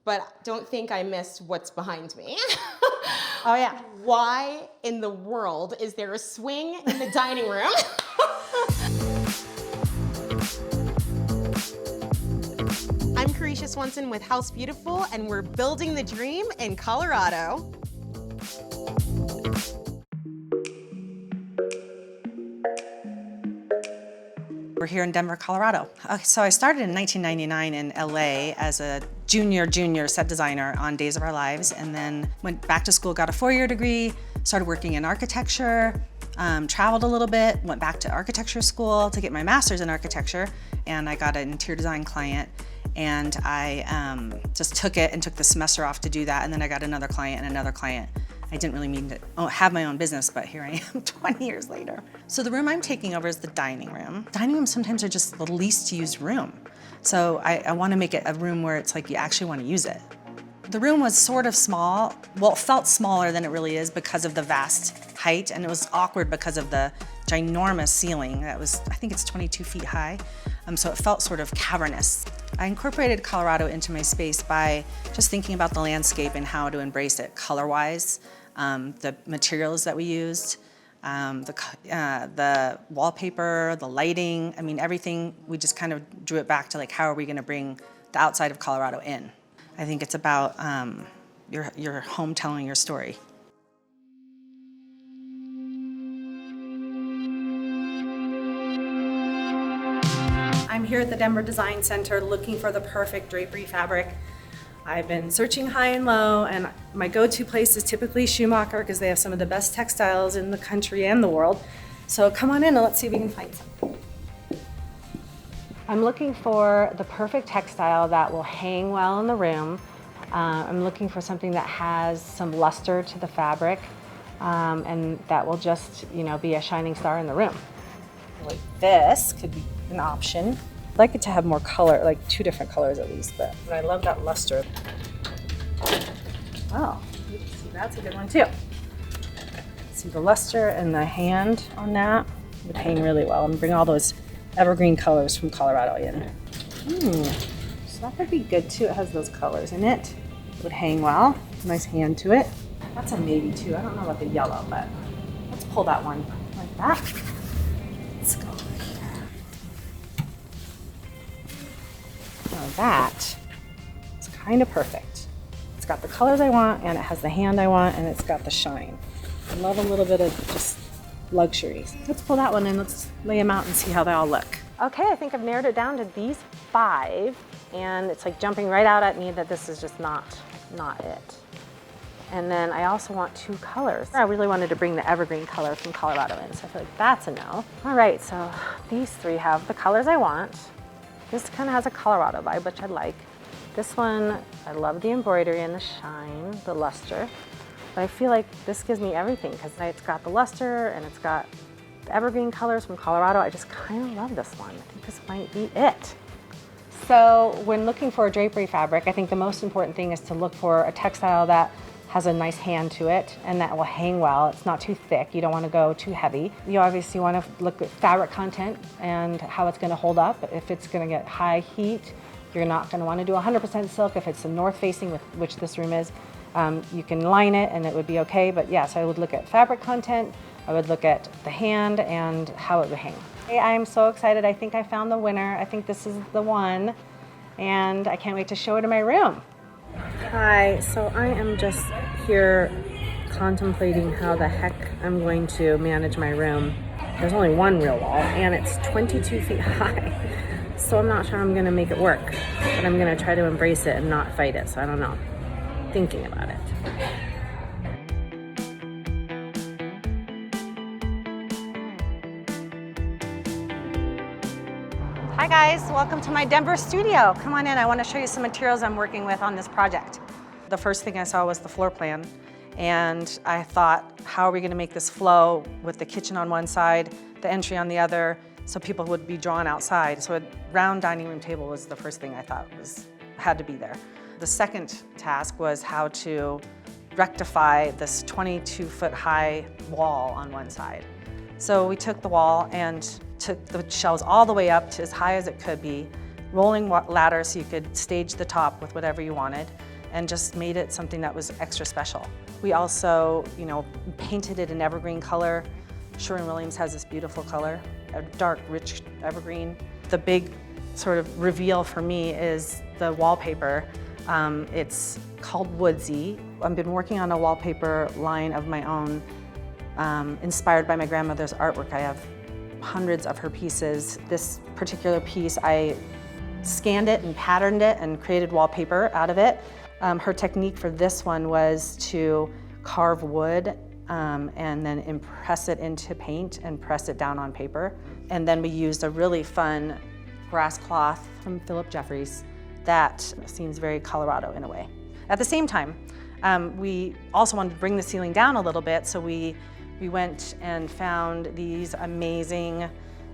but don't think I missed what's behind me. Oh yeah. Why in the world is there a swing in the dining room? I'm Carisha Swanson with House Beautiful, and we're building the dream in Colorado. We're here in Denver, Colorado. So I started in 1999 in LA as a junior set designer on Days of Our Lives, and then went back to school, got a 4-year degree, started working in architecture, traveled a little bit, went back to architecture school to get my master's in architecture, and I got an interior design client, and I just took it and took the semester off to do that, and then I got another client and another client. I didn't really mean to have my own business, but here I am 20 years later. So the room I'm taking over is the dining room. Dining rooms sometimes are just the least used room. So I want to make it a room where it's like you actually want to use it. The room was sort of small. Well, it felt smaller than it really is because of the vast height, and it was awkward because of the ginormous ceiling that was, I think it's 22 feet high. So it felt sort of cavernous. I incorporated Colorado into my space by just thinking about the landscape and how to embrace it color-wise, the materials that we used, the wallpaper, the lighting. I mean, everything, we just kind of drew it back to like, how are we gonna bring the outside of Colorado in? I think it's about your home telling your story. I'm here at the Denver Design Center looking for the perfect drapery fabric. I've been searching high and low, and my go-to place is typically Schumacher because they have some of the best textiles in the country and the world. So come on in and let's see if we can find some. I'm looking for the perfect textile that will hang well in the room. I'm looking for something that has some luster to the fabric, and that will just, be a shining star in the room. Like this could be an option. I'd like it to have more color, like 2 different colors at least, but I love that luster. Oh, see, that's a good one too. See the luster and the hand on that would hang really well, and bring all those evergreen colors from Colorado in. So that could be good too. It has those colors in it. It would hang well. Nice hand to it. That's a maybe too. I don't know about the yellow, but let's pull that one like that. Let's go over here. Now that is kind of perfect. It's got the colors I want, and it has the hand I want, and it's got the shine. I love a little bit of just luxury. Let's pull that one and let's lay them out and see how they all look. Okay, I think I've narrowed it down to these 5, and it's like jumping right out at me that this is just not it. And then I also want 2 colors. I really wanted to bring the evergreen color from Colorado in, so I feel like that's a no. All right, so these 3 have the colors I want. This kind of has a Colorado vibe, which I like. This one, I love the embroidery and the shine, the luster. But I feel like this gives me everything because it's got the luster and it's got the evergreen colors from Colorado. I just kind of love this one. I think this might be it. So when looking for a drapery fabric, I think the most important thing is to look for a textile that has a nice hand to it and that will hang well. It's not too thick. You don't want to go too heavy. You obviously want to look at fabric content and how it's going to hold up. If it's going to get high heat, you're not going to want to do 100% silk. If it's a north facing, which this room is, you can line it and it would be okay. But yeah, so I would look at fabric content. I would look at the hand and how it would hang. Hey, I'm so excited. I think I found the winner. I think this is the one. And I can't wait to show it in my room. Hi, so I am just here contemplating how the heck I'm going to manage my room. There's only one real wall and it's 22 feet high. So I'm not sure I'm gonna make it work, but I'm gonna try to embrace it and not fight it, so I don't know. Thinking about it. Hi guys, welcome to my Denver studio. Come on in, I want to show you some materials I'm working with on this project. The first thing I saw was the floor plan, and I thought, how are we going to make this flow with the kitchen on one side, the entry on the other, so people would be drawn outside. So a round dining room table was the first thing I thought had to be there. The second task was how to rectify this 22-foot high wall on one side. So we took the wall and took the shelves all the way up to as high as it could be, rolling ladder so you could stage the top with whatever you wanted. and just made it something that was extra special. We also, painted it an evergreen color. Sherwin-Williams has this beautiful color, a dark, rich evergreen. The big sort of reveal for me is the wallpaper. It's called Woodsy. I've been working on a wallpaper line of my own, inspired by my grandmother's artwork. I have hundreds of her pieces. This particular piece, I scanned it and patterned it and created wallpaper out of it. Her technique for this one was to carve wood and then impress it into paint and press it down on paper. And then we used a really fun grass cloth from Philip Jeffries that seems very Colorado in a way. At the same time, we also wanted to bring the ceiling down a little bit, so we went and found these amazing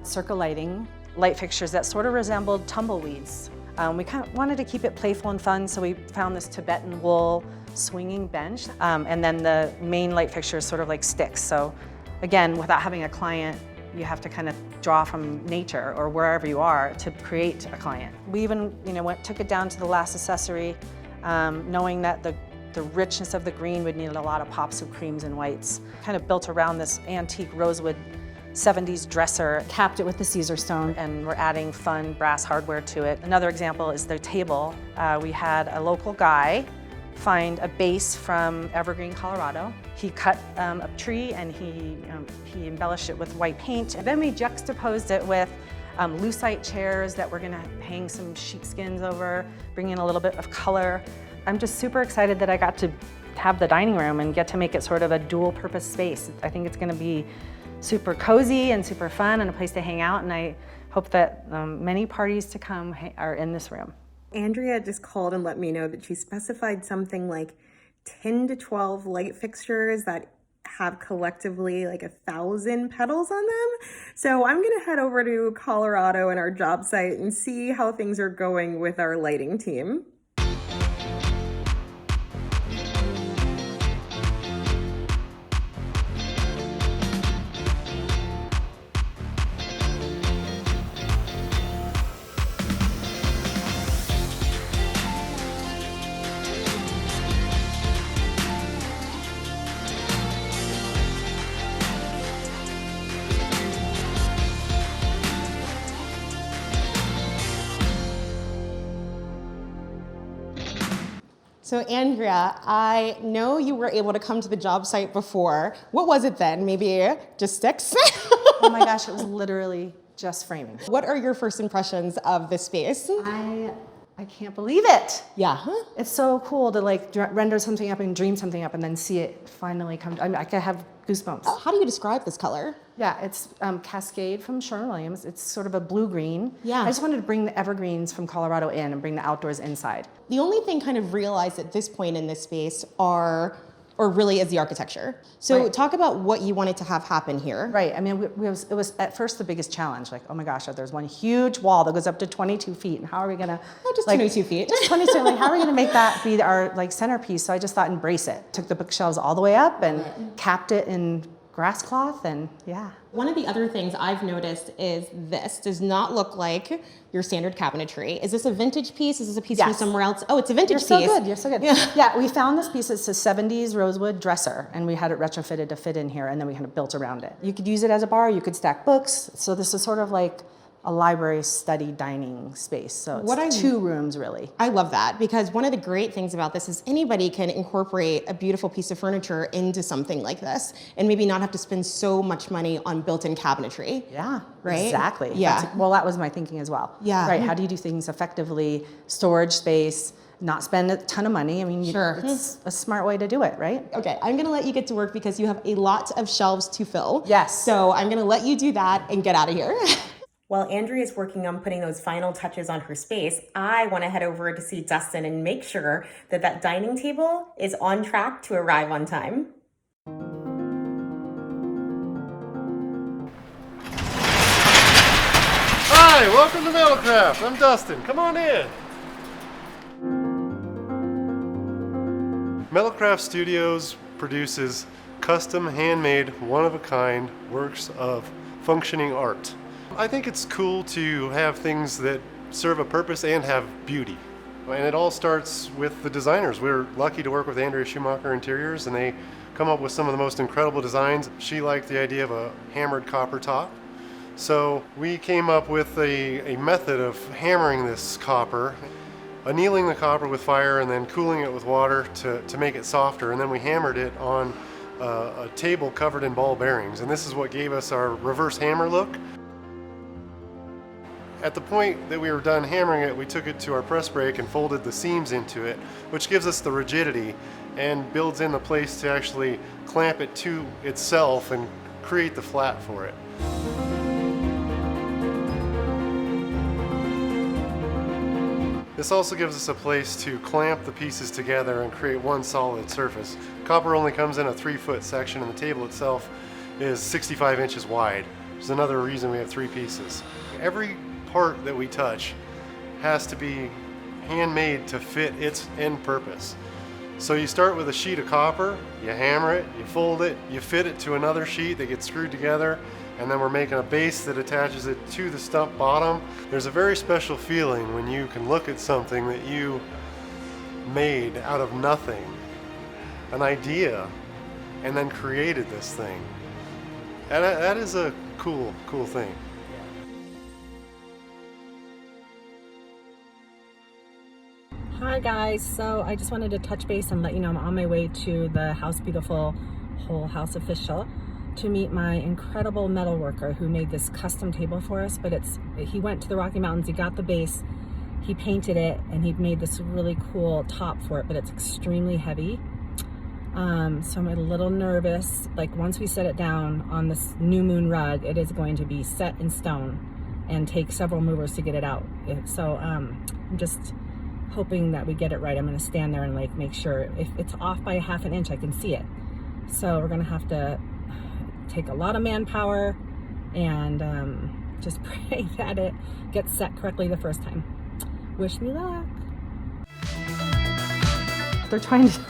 circle lighting light fixtures that sort of resembled tumbleweeds. We kind of wanted to keep it playful and fun, so we found this Tibetan wool swinging bench, and then the main light fixture is sort of like sticks. So again, without having a client, you have to kind of draw from nature or wherever you are to create a client. We even, took it down to the last accessory, knowing that the richness of the green would need a lot of pops of creams and whites. Kind of built around this antique rosewood 70s dresser, capped it with the Caesar stone, and we're adding fun brass hardware to it. Another example is the table. We had a local guy find a base from Evergreen, Colorado. He cut a tree and he embellished it with white paint. And then we juxtaposed it with lucite chairs that we're gonna hang some sheepskins over, bring in a little bit of color. I'm just super excited that I got to have the dining room and get to make it sort of a dual purpose space. I think it's gonna be super cozy and super fun and a place to hang out, and I hope that many parties to come are in this room. Andrea just called and let me know that she specified something like 10 to 12 light fixtures that have collectively like 1,000 petals on them. So I'm gonna head over to Colorado and our job site and see how things are going with our lighting team. So Andrea, I know you were able to come to the job site before. What was it then? Maybe just sticks? Oh my gosh, it was literally just framing. What are your first impressions of this space? I can't believe it. Yeah. It's so cool to render something up and dream something up and then see it finally come. I could have goosebumps. How do you describe this color? Yeah, it's Cascade from Sherwin-Williams. It's sort of a blue-green. Yeah. I just wanted to bring the evergreens from Colorado in and bring the outdoors inside. The only thing kind of realized at this point in this space really is the architecture. So Right. talk about what you wanted to have happen here. Right, I mean, it was at first the biggest challenge, like, oh my gosh, there's one huge wall that goes up to 22 feet, and how are we gonna? Oh, just 22 feet. Just 22, like, how are we gonna make that be our centerpiece? So I just thought, embrace it. Took the bookshelves all the way up and capped it in grass cloth, and yeah. One of the other things I've noticed is this does not look like your standard cabinetry. Is this a vintage piece? Is this a piece from Yes. somewhere else? Oh, it's a vintage You're piece. so good, you're so good. Yeah, we found this piece, it's a 70s rosewood dresser, and we had it retrofitted to fit in here, and then we kind of built around it. You could use it as a bar, you could stack books, so this is sort of like a library study dining space. So it's 2 rooms really. I love that, because one of the great things about this is anybody can incorporate a beautiful piece of furniture into something like this and maybe not have to spend so much money on built-in cabinetry. Yeah, Right? exactly. Yeah. Well, that was my thinking as well. Yeah. Right, how do you do things effectively, storage space, not spend a ton of money? I mean, Sure. It's a smart way to do it, right? Okay, I'm gonna let you get to work because you have a lot of shelves to fill. Yes. So I'm gonna let you do that and get out of here. While Andrea is working on putting those final touches on her space, I want to head over to see Dustin and make sure that that dining table is on track to arrive on time. Hi, welcome to Metalcraft. I'm Dustin. Come on in. Metalcraft Studios produces custom, handmade, one-of-a-kind works of functioning art. I think it's cool to have things that serve a purpose and have beauty. And it all starts with the designers. We're lucky to work with Andrea Schumacher Interiors, and they come up with some of the most incredible designs. She liked the idea of a hammered copper top. So we came up with a method of hammering this copper, annealing the copper with fire and then cooling it with water to make it softer. And then we hammered it on a table covered in ball bearings. And this is what gave us our reverse hammer look. At the point that we were done hammering it, we took it to our press brake and folded the seams into it, which gives us the rigidity and builds in the place to actually clamp it to itself and create the flat for it. This also gives us a place to clamp the pieces together and create one solid surface. Copper only comes in a 3-foot section, and the table itself is 65 inches wide, which is another reason we have 3 pieces. Every part that we touch has to be handmade to fit its end purpose. So you start with a sheet of copper, you hammer it, you fold it, you fit it to another sheet that gets screwed together, and then we're making a base that attaches it to the stump bottom. There's a very special feeling when you can look at something that you made out of nothing, an idea, and then created this thing. And that is a cool thing. Hi guys, so I just wanted to touch base and let you know I'm on my way to the House Beautiful Whole House official to meet my incredible metal worker who made this custom table for us. But he went to the Rocky Mountains, he got the base, he painted it, and he made this really cool top for it, but it's extremely heavy. So I'm a little nervous. Like, once we set it down on this new moon rug, it is going to be set in stone and take several movers to get it out. So I'm just hoping that we get it right. I'm going to stand there and like make sure. If it's off by 1/2 inch, I can see it. So we're going to have to take a lot of manpower and just pray that it gets set correctly the first time. Wish me luck. They're trying to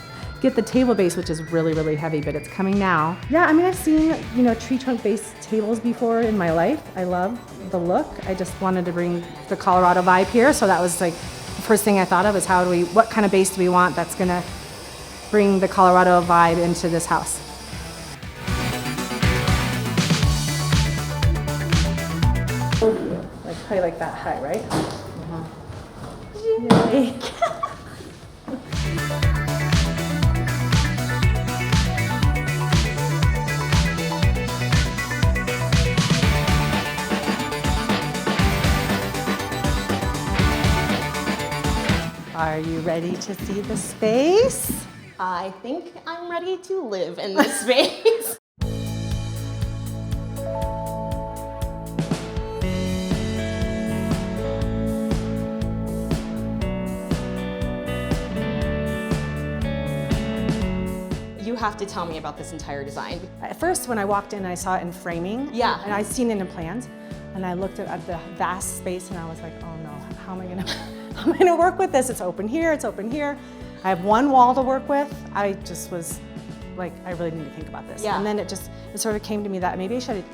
get the table base, which is really, really heavy, but it's coming now. Yeah, I mean, I've seen, tree trunk base tables before in my life. I love the look. I just wanted to bring the Colorado vibe here. So that was like the first thing I thought of is what kind of base do we want that's gonna bring the Colorado vibe into this house. Like probably like that high, right? Yay. Are you ready to see the space? I think I'm ready to live in this space. You have to tell me about this entire design. At first, when I walked in, I saw it in framing. Yeah. And I'd seen it in plans. And I looked at the vast space and I was like, oh no, how am I gonna work with this? It's open here, it's open here. I have one wall to work with. I just was like, I really need to think about this. Yeah. And then it sort of came to me that maybe I should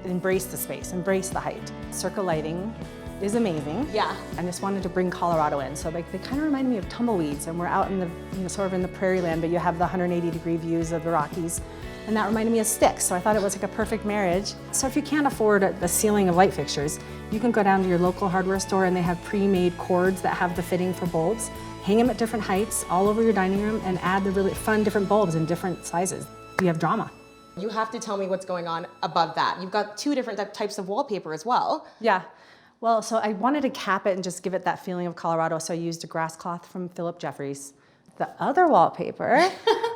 embrace the space, embrace the height. Circle lighting is amazing. Yeah. I just wanted to bring Colorado in. So like they kind of remind me of tumbleweeds, and we're out in the, sort of in the prairie land, but you have the 180-degree views of the Rockies. And that reminded me of sticks, so I thought it was like a perfect marriage. So if you can't afford a ceiling of light fixtures, you can go down to your local hardware store and they have pre-made cords that have the fitting for bulbs. Hang them at different heights all over your dining room and add the really fun different bulbs in different sizes. You have drama. You have to tell me what's going on above that. You've got 2 different types of wallpaper as well. Yeah. Well, so I wanted to cap it and just give it that feeling of Colorado, so I used a grass cloth from Philip Jeffries. The other wallpaper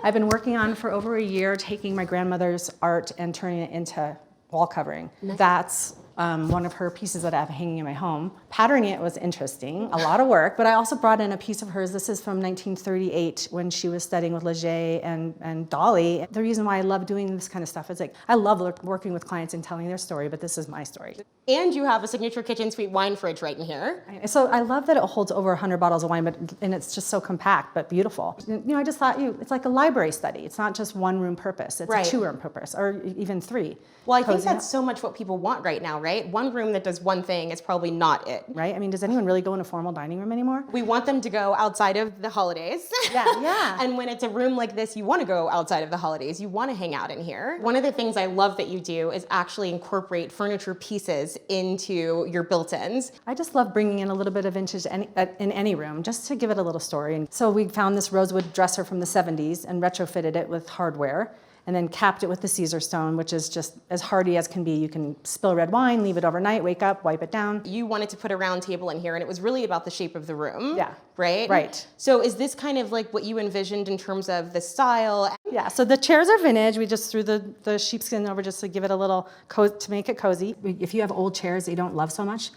I've been working on for over a year, taking my grandmother's art and turning it into wall covering. Nice. That's one of her pieces that I have hanging in my home. Patterning it was interesting, a lot of work, but I also brought in a piece of hers. This is from 1938 when she was studying with Leger and Dolly. The reason why I love doing this kind of stuff is like, I love working with clients and telling their story, but this is my story. And you have a signature kitchen suite wine fridge right in here. So I love that it holds over 100 bottles of wine, and it's just so compact, but beautiful. I just thought it's like a library study. It's not just one room purpose, it's right. A 2-room purpose, or even 3. Well, I think that's so much what people want right now, right? One room that does one thing is probably not it. Right? I mean, does anyone really go in a formal dining room anymore? We want them to go outside of the holidays. Yeah. And when it's a room like this, you want to go outside of the holidays. You want to hang out in here. One of the things I love that you do is actually incorporate furniture pieces into your built-ins. I just love bringing in a little bit of vintage in any room, just to give it a little story. And so we found this rosewood dresser from the 70s and retrofitted it with hardware, and then capped it with the Caesar stone, which is just as hardy as can be. You can spill red wine, leave it overnight, wake up, wipe it down. You wanted to put a round table in here, and it was really about the shape of the room. Yeah. Right? Right. So is this kind of like what you envisioned in terms of the style? Yeah, so the chairs are vintage. We just threw the sheepskin over just to give it a little, to make it cozy. If you have old chairs that you don't love so much,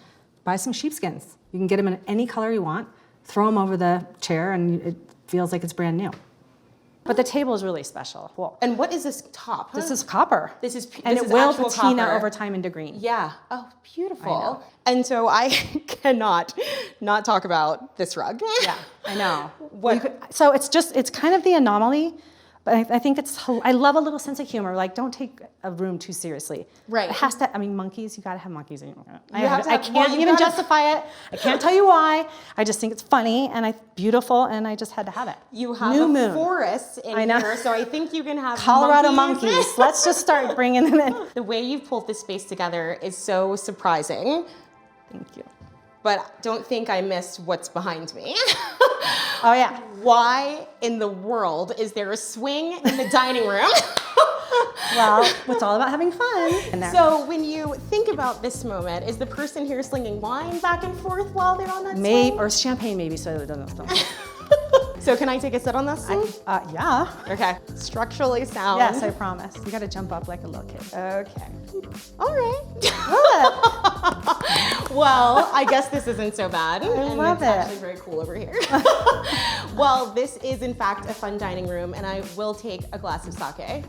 buy some sheepskins. You can get them in any color you want, throw them over the chair, and it feels like it's brand new. But the table is really special. Cool. And what is this top? This is copper. This is and this it is will actual patina copper. over time into green. Yeah. Oh, beautiful. I know. And so I cannot not talk about this rug. Yeah, I know. What? So it's kind of the anomaly, but I think I love a little sense of humor. Like, don't take a room too seriously. Right. It has to, I mean, monkeys, you gotta have monkeys. I have to have- can't well, you even gotta- justify it. I can't tell you why. I just think it's funny and beautiful, and I just had to have it. You have New a moon. forest in I know. here, so I think you can have Colorado monkeys. Let's just start bringing them in. The way you've pulled this space together is so surprising, Thank you. but don't think I missed what's behind me. Oh yeah. Why in the world is there a swing in the dining room? Well, it's all about having fun. And So when you think about this moment, is the person here slinging wine back and forth while they're on that maybe, swing? or champagne maybe, so it doesn't spill. So can I take a sit on this thing? Yeah. Okay. Structurally sound. Yes, I promise. You gotta jump up like a little kid. Okay. All right. Well, I guess this isn't so bad. I love it's it. actually very cool over here. Well, this is in fact a fun dining room, and I will take a glass of sake.